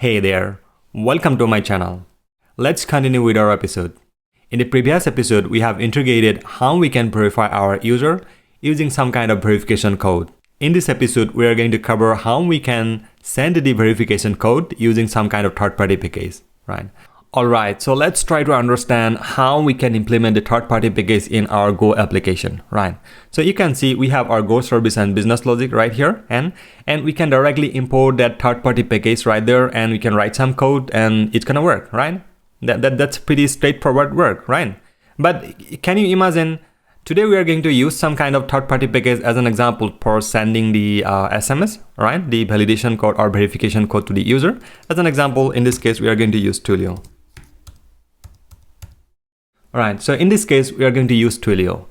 Hey there, welcome to my channel. Let's continue with our episode. In the previous episode, we have integrated how we can verify our user using some kind of verification code. In this episode, we are going to cover how we can send the verification code using some kind of third-party package, right? Alright, so let's try to understand how we can implement the third-party package in our Go application, right? So you can see we have our Go service and business logic right here, and we can directly import that third-party package right there, and we can write some code and it's gonna work, right? That's pretty straightforward work, right? But can you imagine, today we are going to use some kind of third-party package as an example for sending the SMS, right? The validation code or verification code to the user. As an example, in this case, we are going to use Twilio. Alright, so in this case, we are going to use Twilio.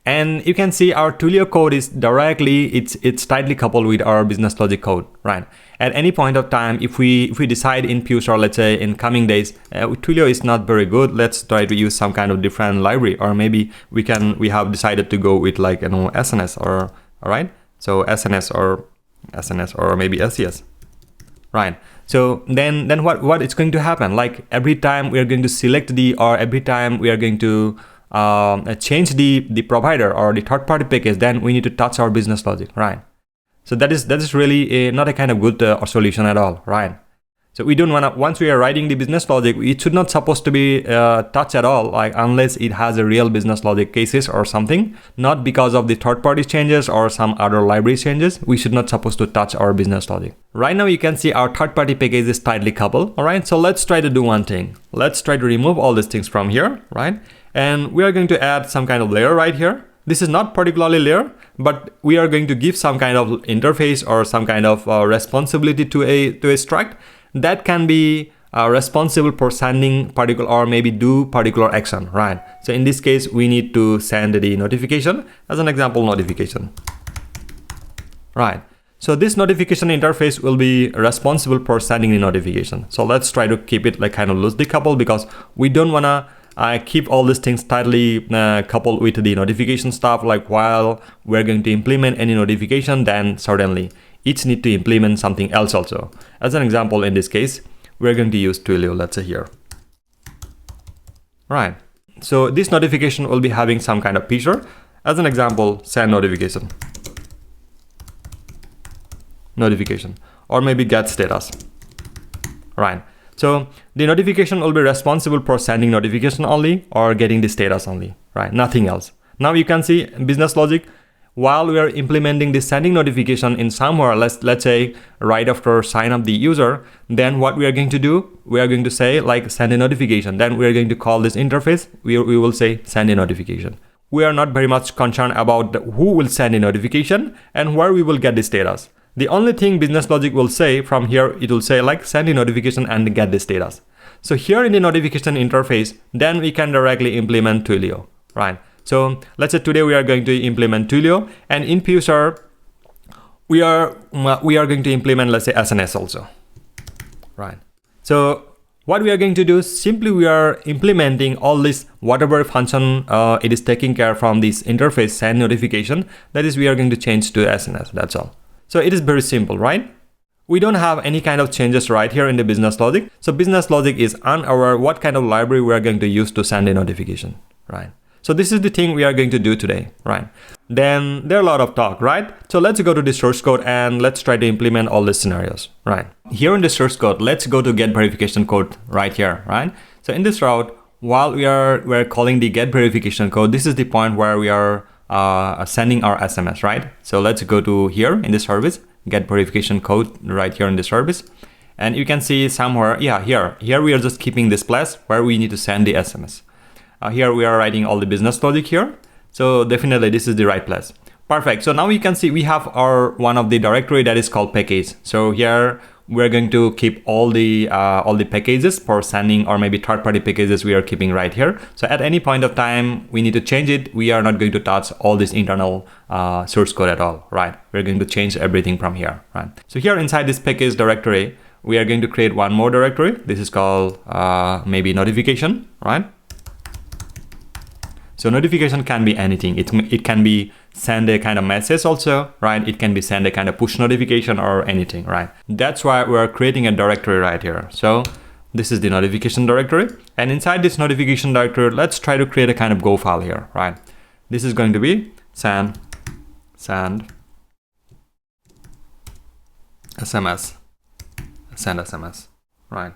And you can see our Twilio code is directly, it's tightly coupled with our business logic code, right? At any point of time, if we decide in future, let's say in coming days, Twilio is not very good, let's try to use some kind of different library, or maybe we have decided to go with like, SNS or, alright? So SNS or maybe SES, right? So then what is going to happen? Like every time we are going to select every time we are going to change the provider or the third-party package, then we need to touch our business logic, right? So that is really not a kind of good solution at all, right? So we don't want to, once we are writing the business logic, it should not supposed to be touched at all, like unless it has a real business logic cases or something, not because of the third-party changes or some other library changes. We should not supposed to touch our business logic. Right now you can see our third-party package is tightly coupled, all right? So let's try to do one thing. Let's try to remove all these things from here, right? And we are going to add some kind of layer right here. This is not particularly layer, but we are going to give some kind of interface or some kind of responsibility to a struct that can be responsible for sending particular or maybe do particular action, right? So in this case, we need to send the notification, as an example, notification, right? So this notification interface will be responsible for sending the notification. So let's try to keep it like kind of loosely coupled, because we don't want to keep all these things tightly coupled with the notification stuff. Like while we're going to implement any notification, then certainly each need to implement something else also. As an example, in this case, we're going to use Twilio, let's say here. Right. So this notification will be having some kind of feature. As an example, send notification, or maybe get status, right? So the notification will be responsible for sending notification only or getting the status only, right? Nothing else. Now you can see business logic. While we are implementing the sending notification in somewhere, let's say right after sign up the user, then what we are going to do, we are going to say like send a notification. Then we are going to call this interface. We will say send a notification. We are not very much concerned about who will send a notification and where we will get the status. The only thing business logic will say from here, it will say like send a notification and get the status. So here in the notification interface, then we can directly implement Twilio, right? So let's say today we are going to implement Twilio, and in future we are going to implement, let's say, SNS also, right? So what we are going to do is simply we are implementing all this, whatever function it is taking care from this interface send notification, that is we are going to change to SNS, that's all. So it is very simple, right? We don't have any kind of changes right here in the business logic. So business logic is unaware what kind of library we are going to use to send a notification, right? So this is the thing we are going to do today, right? Then there are a lot of talk, right? So let's go to the source code and let's try to implement all these scenarios, right? Here in the source code, let's go to get verification code right here, right? So in this route, while we're calling the get verification code, this is the point where we are sending our SMS, right? So let's go to here in the service, get verification code right here in the service. And you can see somewhere, yeah, here we are just keeping this place where we need to send the SMS. Here we are writing all the business logic here. So definitely this is the right place. Perfect. So now you can see we have our one of the directory that is called package. So here we're going to keep all the packages for sending, or maybe third-party packages we are keeping right here. So at any point of time we need to change it. We are not going to touch all this internal source code at all, right? We're going to change everything from here, right? So here inside this package directory, we are going to create one more directory. This is called maybe notification, right? So So notification can be anything. It can be send a kind of message also, right? It can be send a kind of push notification or anything, right? That's why we're creating a directory right here. So this is the notification directory, and inside this notification directory, let's try to create a kind of Go file here, right? This is going to be send SMS, right?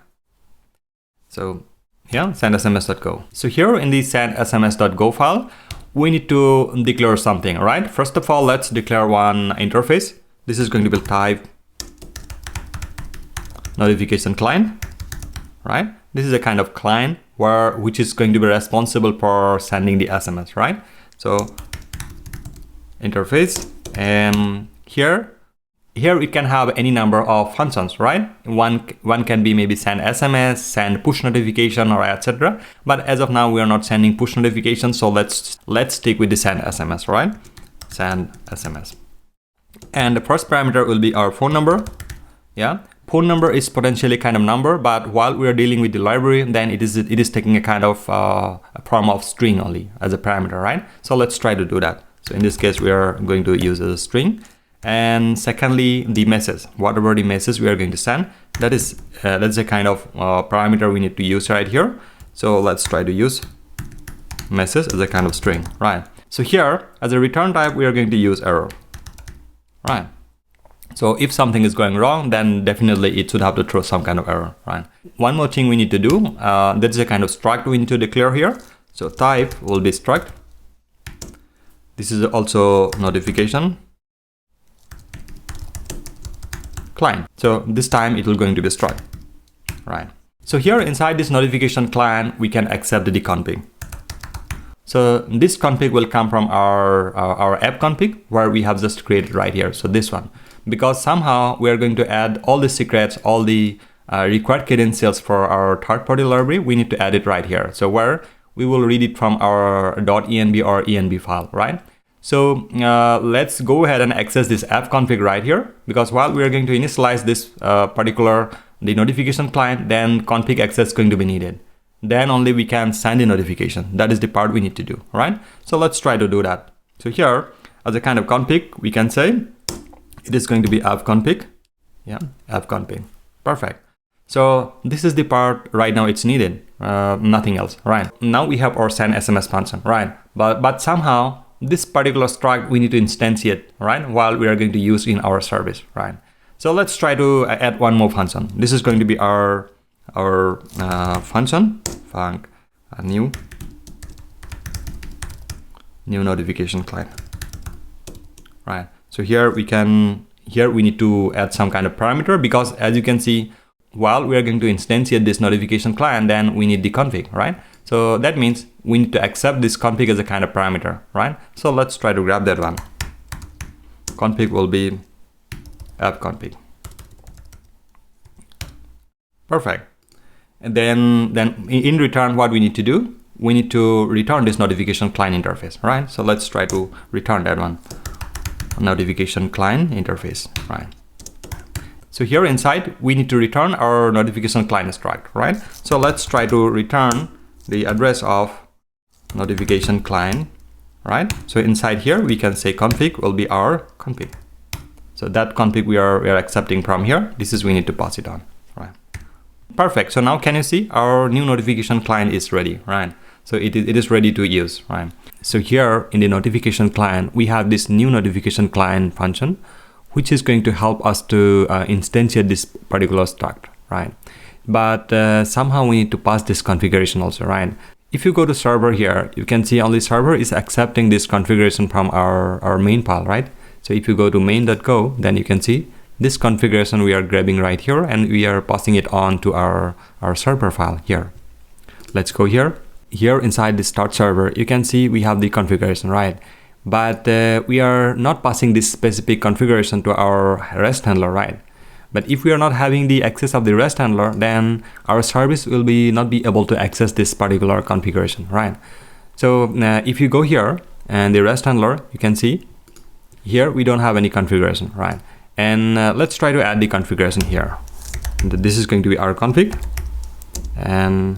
So yeah, send SMS.go. So here in the send SMS.go file, we need to declare something, right? First of all, let's declare one interface. This is going to be type notification client, right? This is a kind of client which is going to be responsible for sending the SMS, right? So interface, and here it can have any number of functions, right? One can be maybe send SMS, send push notification, or etc. But as of now, we are not sending push notifications, so let's stick with the send SMS, right? Send SMS. And the first parameter will be our phone number. Yeah, phone number is potentially kind of number, but while we are dealing with the library, then it is taking a kind of a form of string only as a parameter, right? So let's try to do that. So in this case, we are going to use a string. And secondly, the message, whatever the message we are going to send, that's a kind of parameter we need to use right here. So let's try to use message as a kind of string, right? So here, as a return type, we are going to use error, right? So if something is going wrong, then definitely it should have to throw some kind of error, right? One more thing we need to do, that's a kind of struct we need to declare here. So type will be struct. This is also notification client. So this time it will going to be struct, right? So here inside this notification client, we can accept the config. So this config will come from our app config, where we have just created right here. So this one, because somehow we are going to add all the secrets, all the required credentials for our third-party library, we need to add it right here. So where we will read it from our .env or env file, right? So let's go ahead and access this app config right here, because while we are going to initialize this the notification client, then config access is going to be needed. Then only we can send the notification. That is the part we need to do, right? So let's try to do that. So here, as a kind of config, we can say it is going to be app config. Yeah, app config. Perfect. So this is the part right now it's needed, nothing else, right? Now we have our send SMS function, right? But somehow this particular struct we need to instantiate, right? While we are going to use in our service, right? So let's try to add one more function. This is going to be our function, func new notification client, right? So here we need to add some kind of parameter, because as you can see, while we are going to instantiate this notification client, then we need the config, right? So that means we need to accept this config as a kind of parameter, right? So let's try to grab that one. Config will be app config. Perfect. And then in return, what we need to do, we need to return this notification client interface, right? So let's try to return that one, notification client interface, right? So here inside, we need to return our notification client struct, right? So let's try to return the address of notification client, right? So inside here, we can say config will be our config. So that config we are accepting from here. This is we need to pass it on, right? Perfect. So now can you see our new notification client is ready, right? So it is ready to use, right? So here in the notification client, we have this new notification client function, which is going to help us to instantiate this particular struct, right? But somehow we need to pass this configuration also, right? If you go to server here, you can see only server is accepting this configuration from our main file, right? So if you go to main.go, then you can see this configuration we are grabbing right here, and we are passing it on to our server file here. Let's go here. Here inside the start server, you can see we have the configuration, right? But we are not passing this specific configuration to our REST handler, right? But if we are not having the access of the REST handler, then our service will not be able to access this particular configuration, right? So if you go here and the REST handler, you can see here we don't have any configuration, right? And let's try to add the configuration here. This is going to be our config and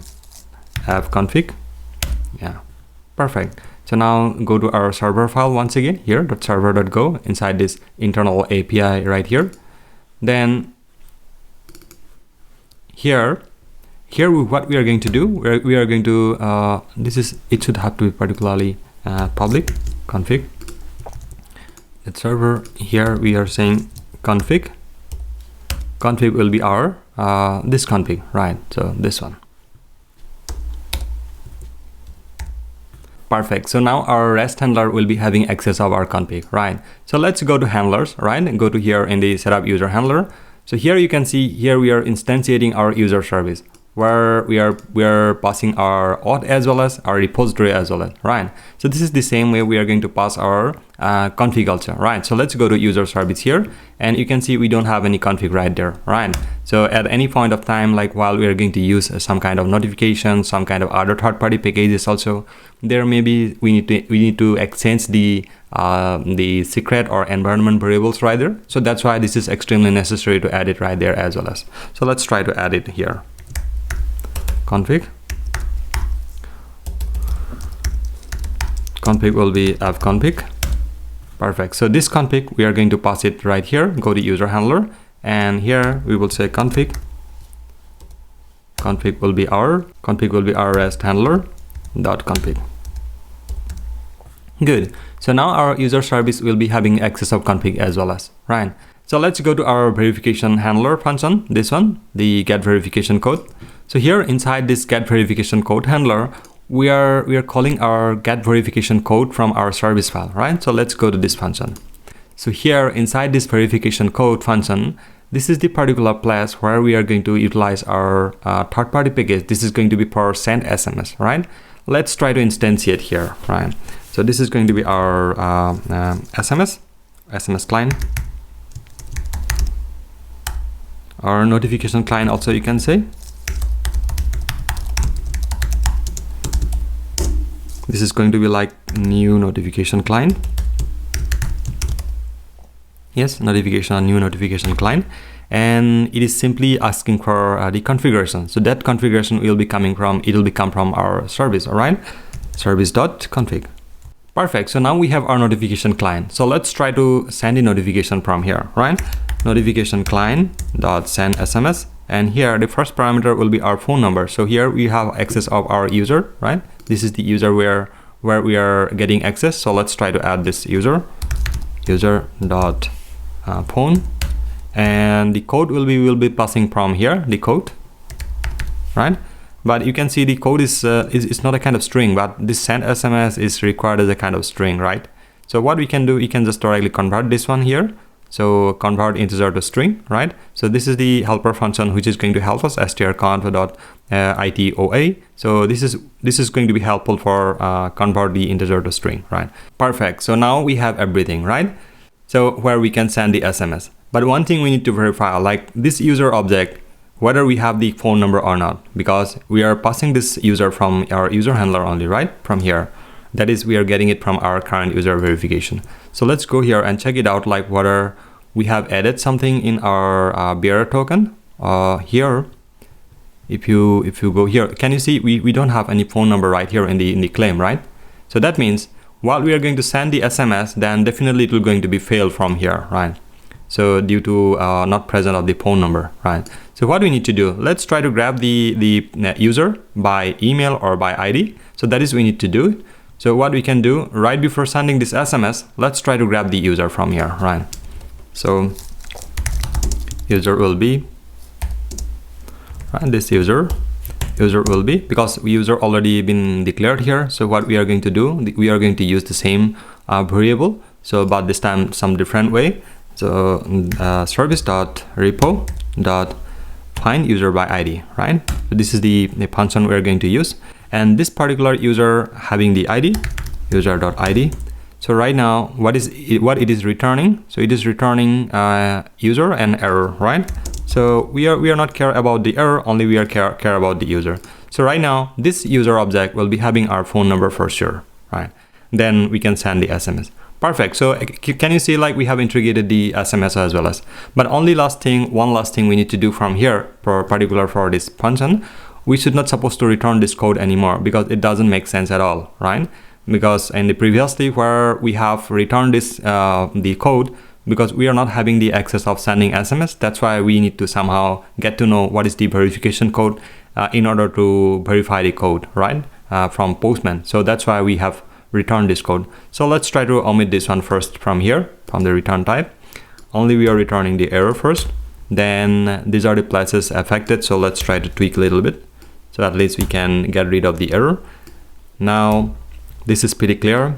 app config. Yeah, perfect. So So now go to our server file once again here, .server.go, inside this internal API right here. Then here what we are going to do, we are going to it should have to be particularly public config. That server here we are saying config will be our this config, right? So this one. Perfect. So now our REST handler will be having access of our config, right? So let's go to handlers, right? And go to here in the setup user handler. So here you can see here we are instantiating our user service, where we are passing our auth as well as our repository as well as, right? So this is the same way we are going to pass our config also, right? So let's go to user service here, and you can see we don't have any config right there, right? So at any point of time, like while we are going to use some kind of notification, some kind of other third-party packages also, there maybe we need to exchange the secret or environment variables right there. So that's why this is extremely necessary to add it right there as well as. So let's try to add it here. Config will be fconfig. Perfect. So this config we are going to pass it right here. Go to user handler, and here we will say config will be our REST handler dot config. Good. So now our user service will be having access of config as well as, right? So let's go to our verification handler function, this one, the get verification code. So here inside this get verification code handler, we are calling our get verification code from our service file, right? So let's go to this function. So here inside this verification code function, this is the particular place where we are going to utilize our third-party package. This is going to be for send SMS, right? Let's try to instantiate here, right? So this is going to be our SMS client, our notification client also you can say. This is going to be like new notification client. Yes, new notification client, and it is simply asking for the configuration. So that configuration will be coming from, it will come from our service, all right? Service.config. Perfect. So now we have our notification client. So let's try to send a notification from here, right? Notification client dot send SMS, and here the first parameter will be our phone number. So here we have access of our user, right? This is the user where we are getting access. So let's try to add this user dot phone, and the code will be passing from here, the code, right? But you can see the code is not a kind of string, but this send SMS is required as a kind of string, right? So what we can do, we can just directly convert this one here. So convert integer to string, right? So this is the helper function which is going to help us, strconf.itoa. So this is going to be helpful for convert the integer to string, right? Perfect. So now we have everything, right? So where we can send the SMS. But one thing we need to verify, like this user object, whether we have the phone number or not, because we are passing this user from our user handler only, right? From here. That is, we are getting it from our current user verification. So let's go here and check it out, like whether we have added something in our bearer token. Here, if you go here, can you see we don't have any phone number right here in the claim, right? So that means while we are going to send the SMS, then definitely it will going to be failed from here, right? So due to not present of the phone number, right? So what we need to do, let's try to grab the user by email or by ID. So that is we need to do. So what we can do right before sending this SMS, let's try to grab the user from here, right? So user will be, right, this user will be, because user already been declared here. So what we are going to do, we are going to use the same variable, so but this time some different way. So service.repo.find user by ID, right? So this is the function we are going to use, and this particular user having the ID, user.id. So right now, what it is returning? So it is returning user and error, right? So we are not care about the error, only we are care about the user. So right now, this user object will be having our phone number for sure, right? Then we can send the SMS. Perfect. So can you see, like we have integrated the SMS as well as, but only one last thing we need to do from here, particular for this function, we should not supposed to return this code anymore, because it doesn't make sense at all, right? because in the previously where we have returned this the code, because we are not having the access of sending SMS. That's why we need to somehow get to know what is the verification code in order to verify the code, right, from Postman. So that's why we have returned this code. So let's try to omit this one first from here, from the return type. Only we are returning the error first. Then these are the places affected. So let's try to tweak a little bit, so at least we can get rid of the error. Now this is pretty clear.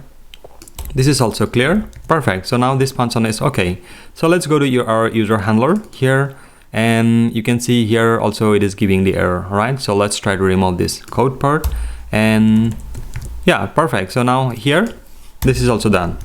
This is also clear. Perfect. So now this function is okay. So let's go to our user handler here, and you can see here also it is giving the error, right? So let's try to remove this code part, and yeah, perfect. So now here, this is also done.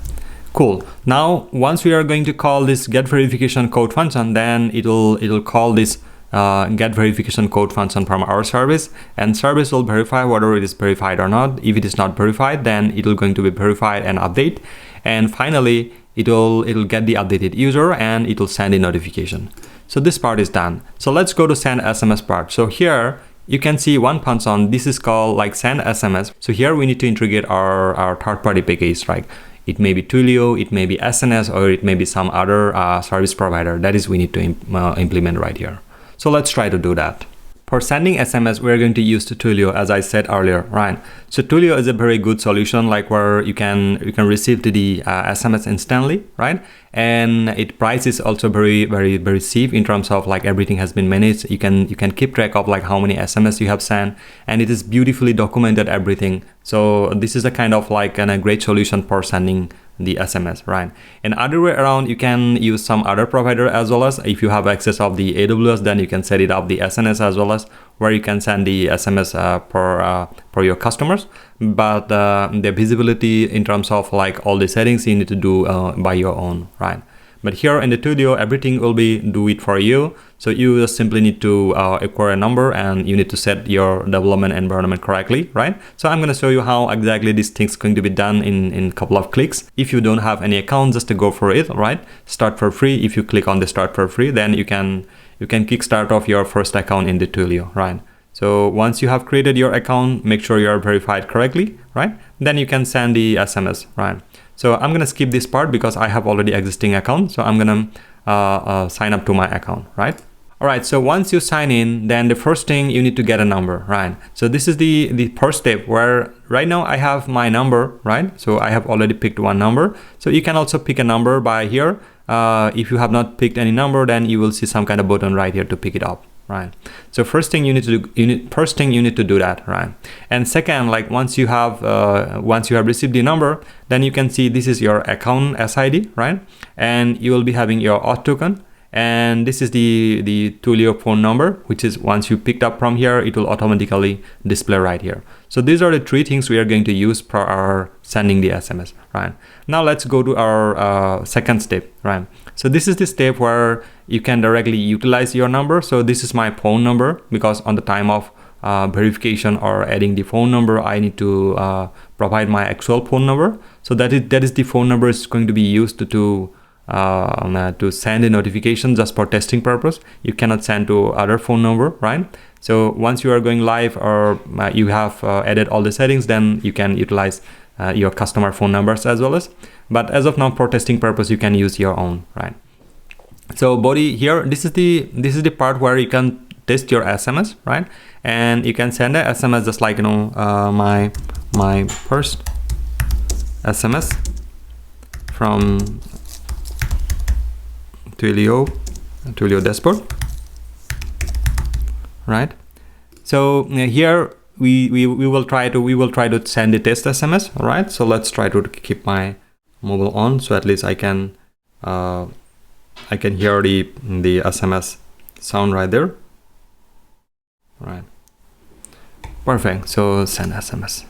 Cool. Now once we are going to call this get verification code function, then it'll call this get verification code function from our service, and service will verify whether it is verified or not. If it is not verified, then it will going to be verified and update, and finally it'll get the updated user and it will send a notification. So this part is done. So let's go to send SMS part. So here you can see one function. This is called like send SMS. So here we need to integrate our third-party package, right? It may be Twilio, it may be SNS, or it may be some other service provider. That is we need to implement right here. So let's try to do that. For sending SMS, we're going to use Twilio, as I said earlier, right? So Twilio is a very good solution, like where you can receive the SMS instantly, right? And its price is also very cheap in terms of like everything has been managed. You can keep track of like how many SMS you have sent, and it is beautifully documented everything. So this is a kind of like a great solution for sending the SMS, right? And other way around, you can use some other provider as well. As if you have access of the AWS, then you can set it up the SNS as well, as where you can send the SMS for your customers. But the visibility in terms of like all the settings you need to do by your own, right? But here in the Twilio, everything will be do it for you. So you just simply need to acquire a number, and you need to set your development environment correctly, right? So I'm going to show you how exactly this thing's going to be done in a couple of clicks. If you don't have any account, just to go for it, right? Start for free. If you click on the start for free, then you can kickstart off your first account in the Twilio, right? So once you have created your account, make sure you are verified correctly, right? Then you can send the SMS, right? So I'm gonna skip this part because I have already existing account. So I'm gonna sign up to my account, right? All right, so once you sign in, then the first thing you need to get a number, right? So this is the first step, where right now I have my number, right? So I have already picked one number. So you can also pick a number by here. If you have not picked any number, then you will see some kind of button right here to pick it up, right? So first thing you need to do, you need to do that, right? And second, like once you have received the number, then you can see this is your account SID, right? And you will be having your auth token. And this is the Twilio phone number, which is once you picked up from here, it will automatically display right here. So these are the three things we are going to use for our sending the SMS, right? Now let's go to our second step, right? So this is the step where you can directly utilize your number. So this is my phone number, because on the time of verification or adding the phone number, I need to provide my actual phone number. So that is the phone number is going to be used to send a notification just for testing purpose. You cannot send to other phone number, right? So once you are going live, or you have added all the settings, then you can utilize your customer phone numbers as well as. But as of now, for testing purpose, you can use your own, right? So body here, this is the part where you can test your SMS, right? And you can send a SMS just like, you know, my first SMS from Twilio dashboard, right? So here we will try to send the test SMS, all right? So let's try to keep my mobile on, so at least I can hear the SMS sound right there, right? Perfect. So send SMS.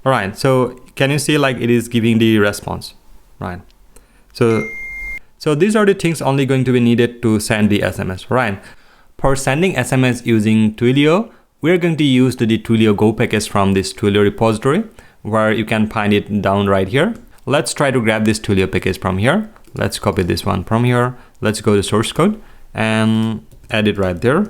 All right. So can you see like it is giving the response, right? So these are the things only going to be needed to send the SMS, right? For sending SMS using Twilio, we're going to use the Twilio Go package from this Twilio repository, where you can find it down right here. Let's try to grab this Twilio package from here. Let's copy this one from here. Let's go to source code and add it right there.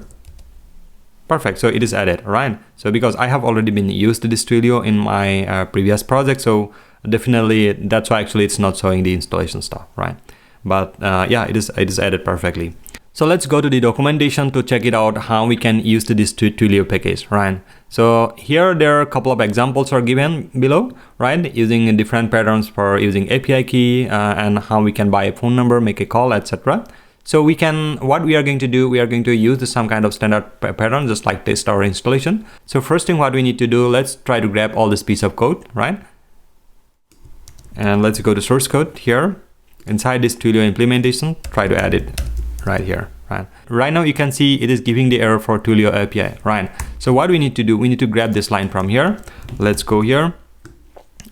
Perfect. So it is added, right? So because I have already been used to this Twilio in my previous project, so definitely that's why actually it's not showing the installation stuff, right? But yeah, it is added perfectly. So let's go to the documentation to check it out how we can use this Twilio package, right? So here there are a couple of examples are given below, right? Using different patterns for using API key and how we can buy a phone number, make a call, etc. So what we are going to do, we are going to use some kind of standard pattern, just like test our installation. So first thing what we need to do, let's try to grab all this piece of code, right? And let's go to source code here. Inside this Twilio implementation, try to add it right here, right? Right now you can see it is giving the error for Twilio API, right? So what we need to do, we need to grab this line from here. Let's go here.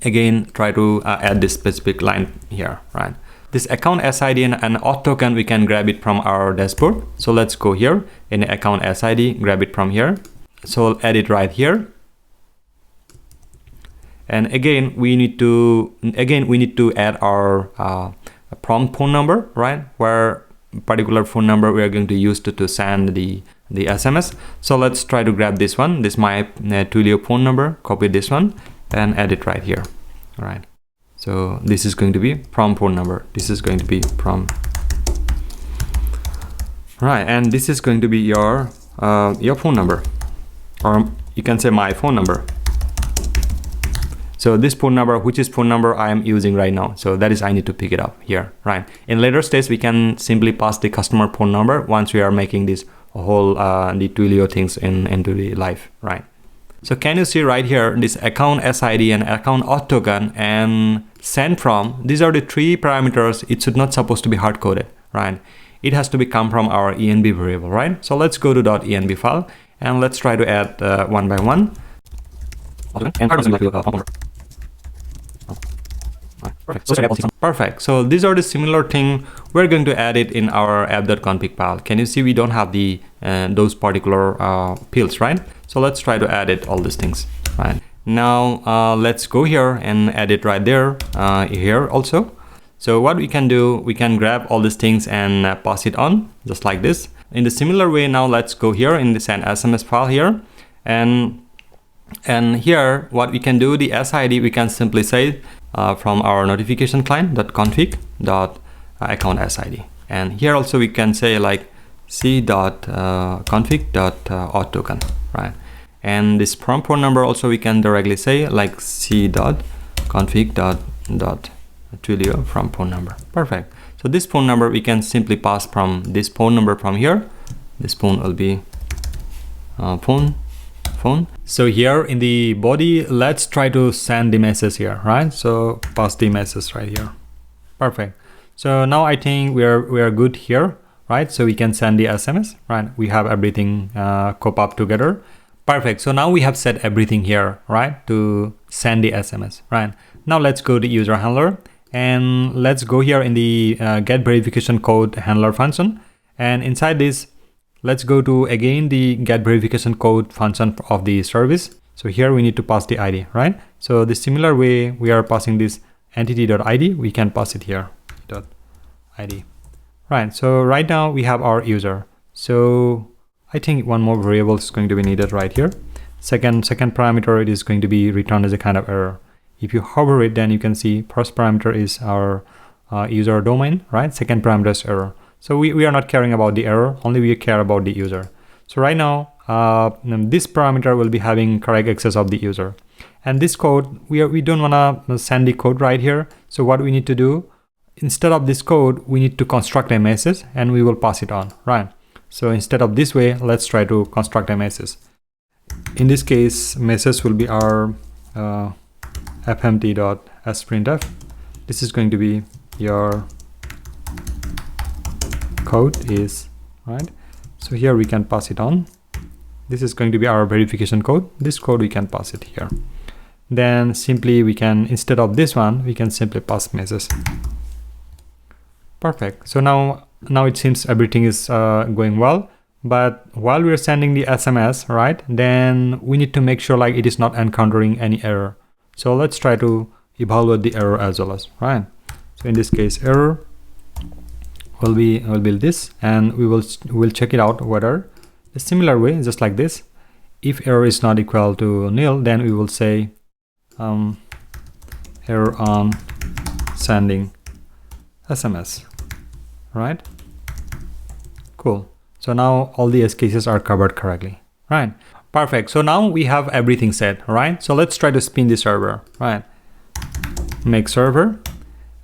Again, try to add this specific line here, right? This account SID and auth token, we can grab it from our dashboard. So let's go here in account SID, grab it from here. So add it right here. And again, we need to add our prompt phone number, right? Where particular phone number we are going to use to send the SMS. So let's try to grab this one. This my Twilio phone number. Copy this one and add it right here. All right. So this is going to be prompt phone number. This is going to be prompt. Right, and this is going to be your phone number, or you can say my phone number. So this phone number, which is phone number I am using right now. So that is I need to pick it up here, right? In later stage, we can simply pass the customer phone number once we are making this whole the Twilio things into the life, right? So can you see right here, this account SID and account auth token and send from, these are the three parameters. It should not supposed to be hard coded, right? It has to be come from our env variable, right? So let's go to .env file and let's try to add one by one. Perfect. So these are the similar thing. We're going to add it in our app.config file. Can you see we don't have the those particular fields, right? So let's try to add it all these things, right? Now let's go here and add it right there here also. So what we can do, we can grab all these things and pass it on just like this. In the similar way, now let's go here in the send SMS file here, and here what we can do, the SID we can simply say from our notification client.config account SID, and here also we can say like c.config.auth token, right? And this prompt phone number also we can directly say like c.config.twilio from phone number. Perfect. So this phone number we can simply pass from this phone number from here. This phone will be phone. So here in the body, let's try to send the message here, right? So pass the message right here. Perfect. So now I think we are good here, right? So we can send the SMS, right? We have everything cop up together. Perfect. So now we have set everything here, right? To send the SMS, right? Now let's go to user handler and let's go here in the get verification code handler function, and inside this, let's go to again the get verification code function of the service. So here we need to pass the ID, right? So the similar way we are passing this entity.id, we can pass it here .id, right? So right now we have our user. So I think one more variable is going to be needed right here. Second parameter, it is going to be returned as a kind of error. If you hover it, then you can see first parameter is our user domain, right? Second parameter is error. So we are not caring about the error, only we care about the user. So right now, this parameter will be having correct access of the user. And this code, we don't want to send the code right here. So what we need to do, instead of this code, we need to construct a message and we will pass it on, right? So instead of this way, let's try to construct a message. In this case, message will be our fmt.sprintf. This is going to be your code is, right? So here we can pass it on. This is going to be our verification code. This code we can pass it here. Then simply we can, instead of this one, we can simply pass message. Perfect. So now it seems everything is going well. But while we're sending the SMS, right, then we need to make sure like it is not encountering any error. So let's try to evaluate the error as well as, right? So in this case, error will be this, and we'll check it out whether a similar way, just like this, if error is not equal to nil, then we will say error on sending SMS, right? Cool. So now all the edge cases are covered correctly, right? Perfect. So now we have everything set, right? So let's try to spin the server, right? Make server.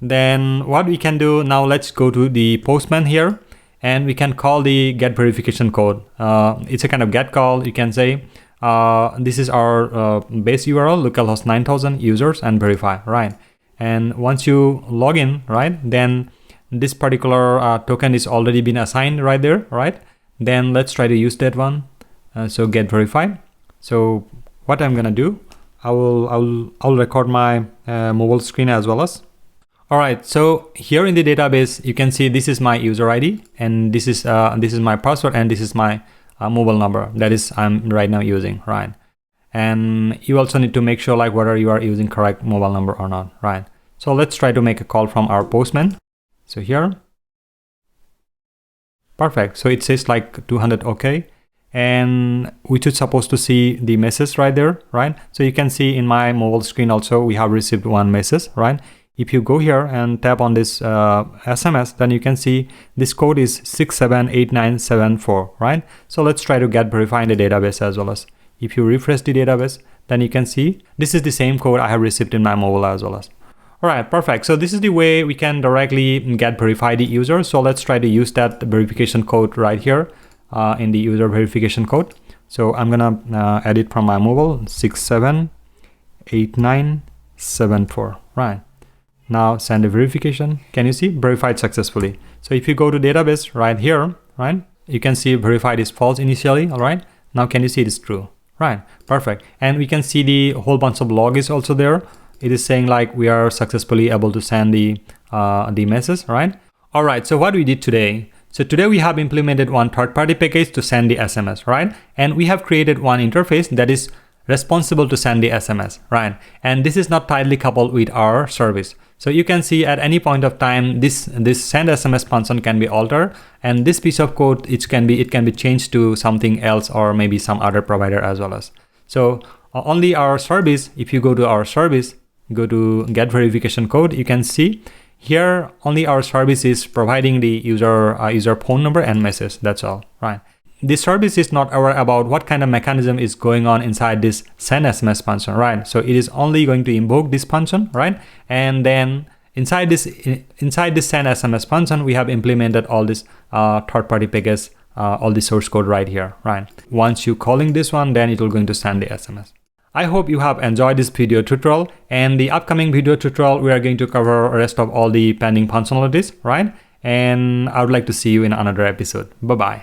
Then what we can do now, let's go to the Postman here, and we can call the get verification code. It's a kind of get call. You can say this is our base URL, localhost 9000 users and verify, right? And once you log in, right, then this particular token is already been assigned right there, right? Then let's try to use that one. So get verified. So what I'm gonna do, I'll record my mobile screen as well as. All right, so here in the database, you can see this is my user ID, and this is my password, and this is my mobile number that is I'm right now using, right? And you also need to make sure like whether you are using correct mobile number or not, right? So let's try to make a call from our Postman. So here, perfect. So it says like 200 OK, and we should supposed to see the message right there, right? So you can see in my mobile screen also we have received one message, right? If you go here and tap on this SMS, then you can see this code is 678974, right? So let's try to get verified in the database as well as. If you refresh the database, then you can see this is the same code I have received in my mobile as well as. All right, perfect. So this is the way we can directly get verified the user. So let's try to use that verification code right here in the user verification code. So I'm gonna edit from my mobile 678974, right? Now send a verification. Can you see verified successfully? So if you go to database right here, right, you can see verified is false initially. All right, now can you see it is true? Right, perfect. And we can see the whole bunch of log is also there. It is saying like we are successfully able to send the message, right? All right, so what we did today. So today we have implemented one third-party package to send the SMS, right? And we have created one interface that is responsible to send the SMS, right? And this is not tightly coupled with our service. So you can see at any point of time, this send SMS function can be altered, and this piece of code it can be changed to something else or maybe some other provider as well as. So only our service, if you go to our service, go to get verification code, you can see here only our service is providing the user phone number and message. That's all, right? This service is not aware about what kind of mechanism is going on inside this send SMS function, right? So it is only going to invoke this function, right? And then inside this send SMS function, we have implemented all this third-party package, all the source code right here, right? Once you calling this one, then it will going to send the SMS. I hope you have enjoyed this video tutorial, and the upcoming video tutorial we are going to cover the rest of all the pending functionalities, right? And I would like to see you in another episode. Bye bye.